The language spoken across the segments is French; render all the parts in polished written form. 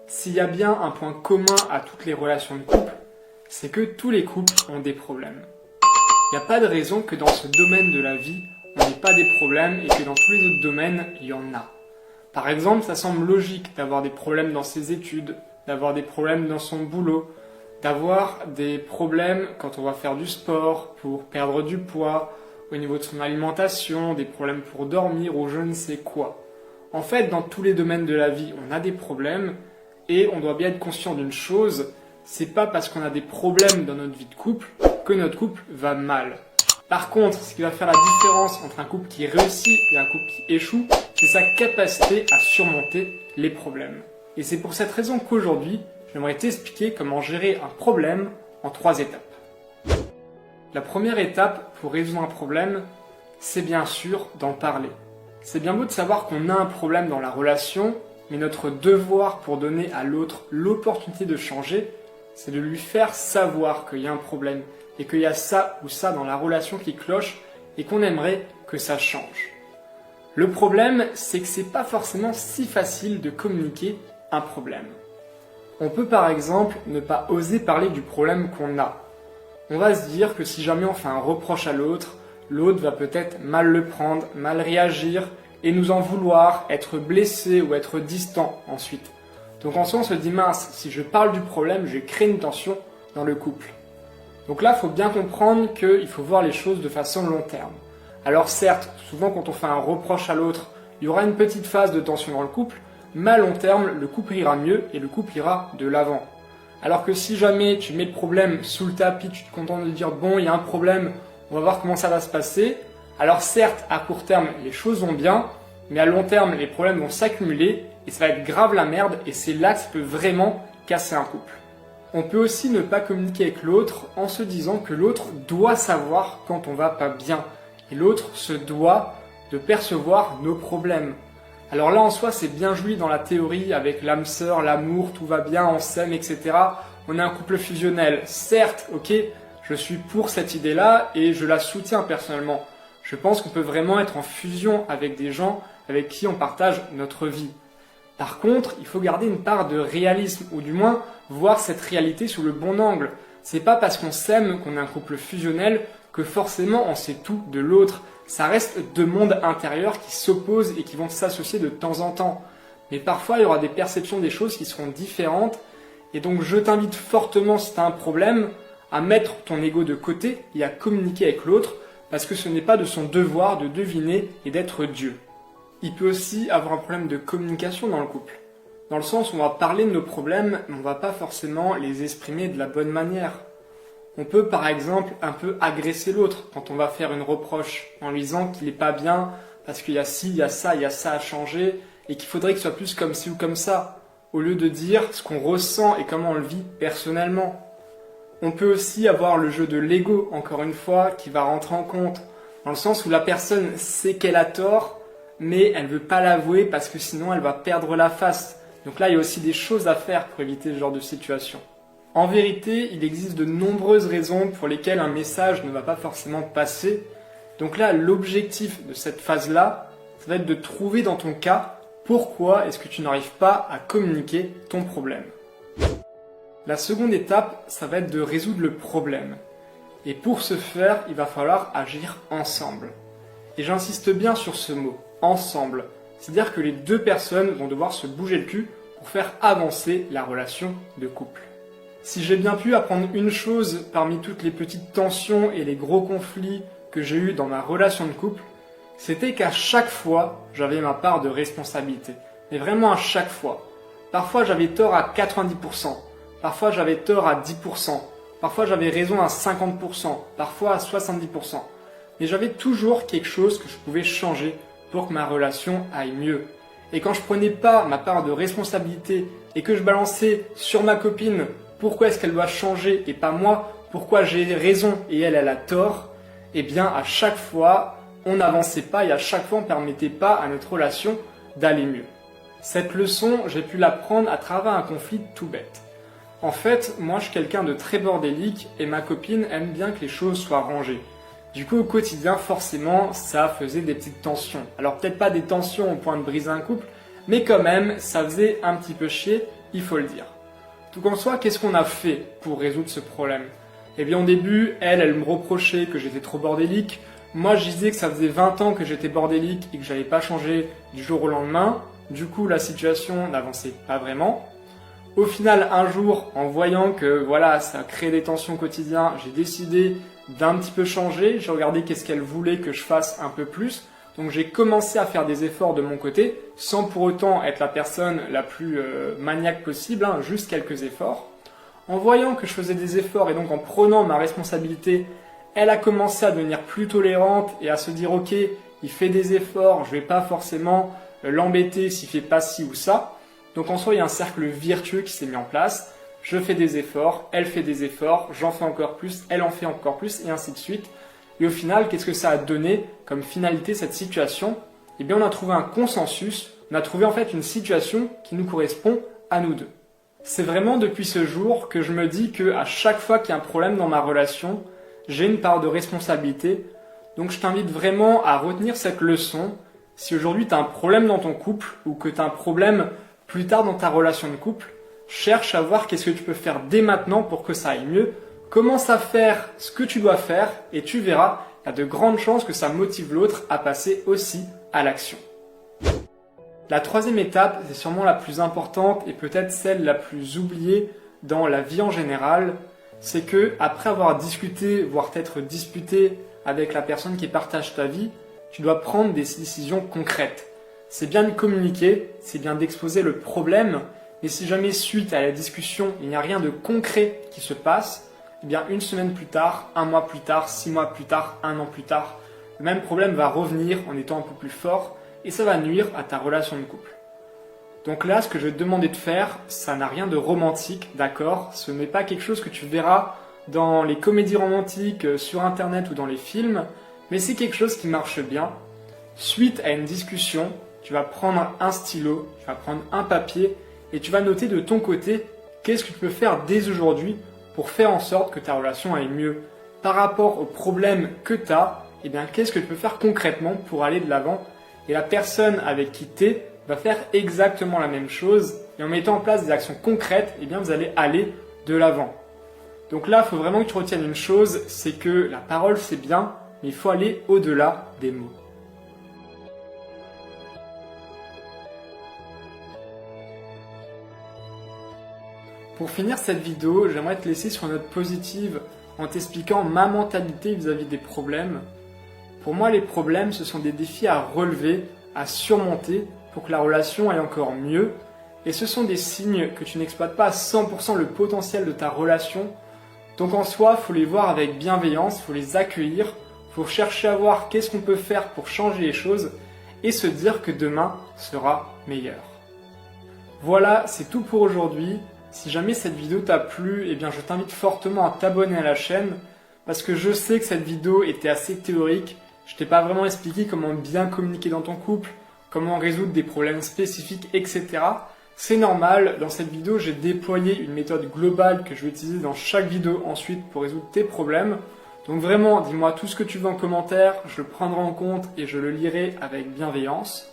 S'il y a bien un point commun à toutes les relations de couple, c'est que tous les couples ont des problèmes. Il n'y a pas de raison que dans ce domaine de la vie, on n'ait pas des problèmes et que dans tous les autres domaines, il y en a. Par exemple, ça semble logique d'avoir des problèmes dans ses études, d'avoir des problèmes dans son boulot, d'avoir des problèmes quand on va faire du sport, pour perdre du poids, au niveau de son alimentation, des problèmes pour dormir ou je ne sais quoi. En fait, dans tous les domaines de la vie, on a des problèmes et on doit bien être conscient d'une chose, c'est pas parce qu'on a des problèmes dans notre vie de couple que notre couple va mal. Par contre, ce qui va faire la différence entre un couple qui réussit et un couple qui échoue, c'est sa capacité à surmonter les problèmes. Et c'est pour cette raison qu'aujourd'hui, j'aimerais t'expliquer comment gérer un problème en 3 étapes. La première étape pour résoudre un problème, c'est bien sûr d'en parler. C'est bien beau de savoir qu'on a un problème dans la relation, mais notre devoir pour donner à l'autre l'opportunité de changer, c'est de lui faire savoir qu'il y a un problème et qu'il y a ça ou ça dans la relation qui cloche et qu'on aimerait que ça change. Le problème, c'est que c'est pas forcément si facile de communiquer un problème. On peut par exemple ne pas oser parler du problème qu'on a. On va se dire que si jamais on fait un reproche à l'autre, l'autre va peut-être mal le prendre, mal réagir et nous en vouloir, être blessé ou être distant ensuite. Donc en soi on se dit mince, si je parle du problème, je crée une tension dans le couple. Donc là il faut bien comprendre qu'il faut voir les choses de façon long terme. Alors certes, souvent quand on fait un reproche à l'autre, il y aura une petite phase de tension dans le couple, mais à long terme, le couple ira mieux et le couple ira de l'avant. Alors que si jamais tu mets le problème sous le tapis, tu te contentes de dire bon, il y a un problème, on va voir comment ça va se passer. Alors certes, à court terme, les choses vont bien, mais à long terme, les problèmes vont s'accumuler et ça va être grave la merde et c'est là que ça peut vraiment casser un couple. On peut aussi ne pas communiquer avec l'autre en se disant que l'autre doit savoir quand on va pas bien et l'autre se doit de percevoir nos problèmes. Alors là en soi c'est bien joli dans la théorie avec l'âme sœur, l'amour, tout va bien, on s'aime, etc. On est un couple fusionnel. Certes, ok, je suis pour cette idée-là et je la soutiens personnellement. Je pense qu'on peut vraiment être en fusion avec des gens avec qui on partage notre vie. Par contre, il faut garder une part de réalisme ou du moins voir cette réalité sous le bon angle. C'est pas parce qu'on s'aime qu'on est un couple fusionnel que forcément on sait tout de l'autre. Ça reste 2 mondes intérieurs qui s'opposent et qui vont s'associer de temps en temps. Mais parfois, il y aura des perceptions des choses qui seront différentes. Et donc, je t'invite fortement, si tu as un problème, à mettre ton ego de côté et à communiquer avec l'autre, parce que ce n'est pas de son devoir de deviner et d'être Dieu. Il peut aussi avoir un problème de communication dans le couple. Dans le sens où on va parler de nos problèmes, mais on ne va pas forcément les exprimer de la bonne manière. On peut par exemple un peu agresser l'autre quand on va faire une reproche en lui disant qu'il n'est pas bien parce qu'il y a ci, il y a ça à changer et qu'il faudrait que ce soit plus comme ci ou comme ça, au lieu de dire ce qu'on ressent et comment on le vit personnellement. On peut aussi avoir le jeu de l'ego, encore une fois, qui va rentrer en compte, dans le sens où la personne sait qu'elle a tort, mais elle ne veut pas l'avouer parce que sinon elle va perdre la face. Donc là, il y a aussi des choses à faire pour éviter ce genre de situation. En vérité, il existe de nombreuses raisons pour lesquelles un message ne va pas forcément passer. Donc là, l'objectif de cette phase-là, ça va être de trouver dans ton cas pourquoi est-ce que tu n'arrives pas à communiquer ton problème. La seconde étape, ça va être de résoudre le problème. Et pour ce faire, il va falloir agir ensemble. Et j'insiste bien sur ce mot, ensemble. C'est-à-dire que les 2 personnes vont devoir se bouger le cul pour faire avancer la relation de couple. Si j'ai bien pu apprendre une chose parmi toutes les petites tensions et les gros conflits que j'ai eus dans ma relation de couple, c'était qu'à chaque fois, j'avais ma part de responsabilité. Mais vraiment à chaque fois. Parfois j'avais tort à 90%, parfois j'avais tort à 10%, parfois j'avais raison à 50%, parfois à 70%. Mais j'avais toujours quelque chose que je pouvais changer pour que ma relation aille mieux. Et quand je prenais pas ma part de responsabilité et que je balançais sur ma copine pourquoi est-ce qu'elle doit changer et pas moi, pourquoi j'ai raison et elle a tort, eh bien à chaque fois, on n'avançait pas et à chaque fois, on ne permettait pas à notre relation d'aller mieux. Cette leçon, j'ai pu l'apprendre à travers un conflit tout bête. En fait, moi je suis quelqu'un de très bordélique et ma copine aime bien que les choses soient rangées. Du coup, au quotidien, forcément, ça faisait des petites tensions. Alors peut-être pas des tensions au point de briser un couple, mais quand même, ça faisait un petit peu chier il faut le dire. Tout qu'en soit, qu'est-ce qu'on a fait pour résoudre ce problème? Eh bien au début, elle me reprochait que j'étais trop bordélique. Moi, je disais que ça faisait 20 ans que j'étais bordélique et que j'allais pas changer du jour au lendemain. Du coup, la situation n'avançait pas vraiment. Au final, un jour, en voyant que voilà, ça créait des tensions au quotidien, j'ai décidé d'un petit peu changer. J'ai regardé qu'est-ce qu'elle voulait que je fasse un peu plus. Donc j'ai commencé à faire des efforts de mon côté, sans pour autant être la personne la plus maniaque possible, juste quelques efforts. En voyant que je faisais des efforts et donc en prenant ma responsabilité, elle a commencé à devenir plus tolérante et à se dire ok, il fait des efforts, je vais pas forcément l'embêter s'il fait pas ci ou ça. Donc en soi, il y a un cercle vertueux qui s'est mis en place. Je fais des efforts, elle fait des efforts, j'en fais encore plus, elle en fait encore plus, et ainsi de suite. Et au final, qu'est-ce que ça a donné comme finalité cette situation? Eh bien, on a trouvé un consensus, on a trouvé en fait une situation qui nous correspond à nous deux. C'est vraiment depuis ce jour que je me dis qu'à chaque fois qu'il y a un problème dans ma relation, j'ai une part de responsabilité. Donc je t'invite vraiment à retenir cette leçon. Si aujourd'hui tu as un problème dans ton couple ou que tu as un problème plus tard dans ta relation de couple, cherche à voir qu'est-ce que tu peux faire dès maintenant pour que ça aille mieux. Commence à faire ce que tu dois faire et tu verras, il y a de grandes chances que ça motive l'autre à passer aussi à l'action. La troisième étape, c'est sûrement la plus importante et peut-être celle la plus oubliée dans la vie en général, c'est que après avoir discuté, voire peut-être disputé avec la personne qui partage ta vie, tu dois prendre des décisions concrètes. C'est bien de communiquer, c'est bien d'exposer le problème, mais si jamais suite à la discussion, il n'y a rien de concret qui se passe, eh bien une semaine plus tard, un mois plus tard, 6 mois plus tard, un an plus tard, le même problème va revenir en étant un peu plus fort et ça va nuire à ta relation de couple. Donc là, ce que je vais te demander de faire, ça n'a rien de romantique, d'accord? Ce n'est pas quelque chose que tu verras dans les comédies romantiques, sur internet ou dans les films, mais c'est quelque chose qui marche bien. Suite à une discussion, tu vas prendre un stylo, tu vas prendre un papier et tu vas noter de ton côté qu'est-ce que tu peux faire dès aujourd'hui pour faire en sorte que ta relation aille mieux. Par rapport aux problèmes que tu as, eh bien, qu'est-ce que tu peux faire concrètement pour aller de l'avant? Et la personne avec qui tu es va faire exactement la même chose et en mettant en place des actions concrètes, eh bien, vous allez aller de l'avant. Donc là, il faut vraiment que tu retiennes une chose, c'est que la parole c'est bien, mais il faut aller au-delà des mots. Pour finir cette vidéo, j'aimerais te laisser sur une note positive en t'expliquant ma mentalité vis-à-vis des problèmes. Pour moi, les problèmes, ce sont des défis à relever, à surmonter pour que la relation aille encore mieux. Et ce sont des signes que tu n'exploites pas à 100% le potentiel de ta relation. Donc en soi, il faut les voir avec bienveillance, il faut les accueillir, il faut chercher à voir qu'est-ce qu'on peut faire pour changer les choses et se dire que demain sera meilleur. Voilà, c'est tout pour aujourd'hui. Si jamais cette vidéo t'a plu, eh bien je t'invite fortement à t'abonner à la chaîne parce que je sais que cette vidéo était assez théorique. Je t'ai pas vraiment expliqué comment bien communiquer dans ton couple, comment résoudre des problèmes spécifiques, etc. C'est normal, dans cette vidéo j'ai déployé une méthode globale que je vais utiliser dans chaque vidéo ensuite pour résoudre tes problèmes. Donc vraiment, dis-moi tout ce que tu veux en commentaire, je le prendrai en compte et je le lirai avec bienveillance.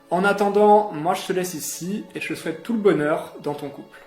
En attendant, moi je te laisse ici et je te souhaite tout le bonheur dans ton couple.